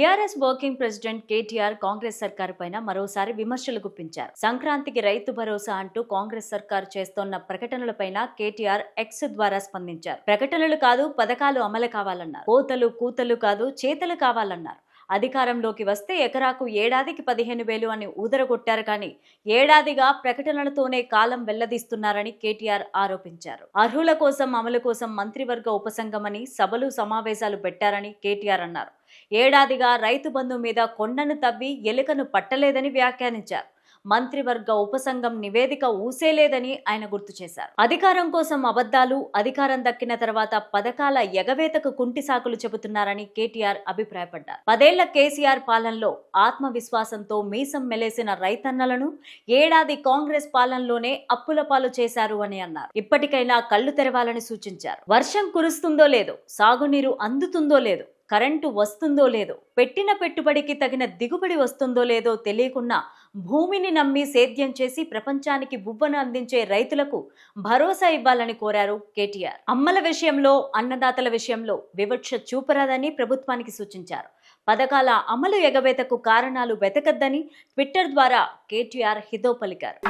TRS working president KTR Congress సర్కారు పైన మరోసారి విమర్శలు గుప్పించారు. సంక్రాంతికి రైతు భరోసా అంటూ కాంగ్రెస్ సర్కారు చేస్తోన్న ప్రకటనలపైన కేటీఆర్ ఎక్స్ ద్వారా స్పందించారు. ప్రకటనలు కాదు, పథకాలు అమలు కావాలన్నారు. కోతలు కూతలు కాదు, చేతలు కావాలన్నారు. అధికారంలోకి వస్తే ఎకరాకు ఏడాదికి 15,000 అని ఊదరగొట్టారు. కానీ ఏడాదిగా ప్రకటనలతోనే కాలం వెల్లదీస్తున్నారని కేటీఆర్ ఆరోపించారు. అర్హుల కోసం అమలు కోసం మంత్రివర్గ ఉపసంఘమని సభలు సమావేశాలు పెట్టారని కేటీఆర్ అన్నారు. ఏడాదిగా రైతు బంధు మీద కొండను తవ్వి ఎలుకను పట్టలేదని వ్యాఖ్యానించారు. మంత్రివర్గ ఉపసంఘం నివేదిక ఊసేలేదని ఆయన గుర్తు చేశారు. అధికారం కోసం అబద్ధాలు, అధికారం దక్కిన తర్వాత పథకాల ఎగవేతకు కుంటి సాకులు చెబుతున్నారని కేటీఆర్ అభిప్రాయపడ్డారు. 10 ఏళ్ల కేసీఆర్ పాలనలో ఆత్మవిశ్వాసంతో మీసం మెలేసిన రైతన్నలను ఏడాది కాంగ్రెస్ పాలనలోనే అప్పుల పాలు చేశారు అని అన్నారు. ఇప్పటికైనా కళ్లు తెరవాలని సూచించారు. వర్షం కురుస్తుందో లేదో, సాగునీరు అందుతుందో లేదో, కరెంటు వస్తుందో లేదో, పెట్టిన పెట్టుబడికి తగిన దిగుబడి వస్తుందో లేదో తెలియకుండా భూమిని నమ్మి సేద్యం చేసి ప్రపంచానికి బువ్వను అందించే రైతులకు భరోసా ఇవ్వాలని కోరారు కేటీఆర్. అమ్మల విషయంలో, అన్నదాతల విషయంలో వివక్ష చూపరాదని ప్రభుత్వానికి సూచించారు. పథకాల అమలు ఎగవేతకు కారణాలు వెతకద్దని ట్విట్టర్ ద్వారా కేటీఆర్ హితో పలికారు.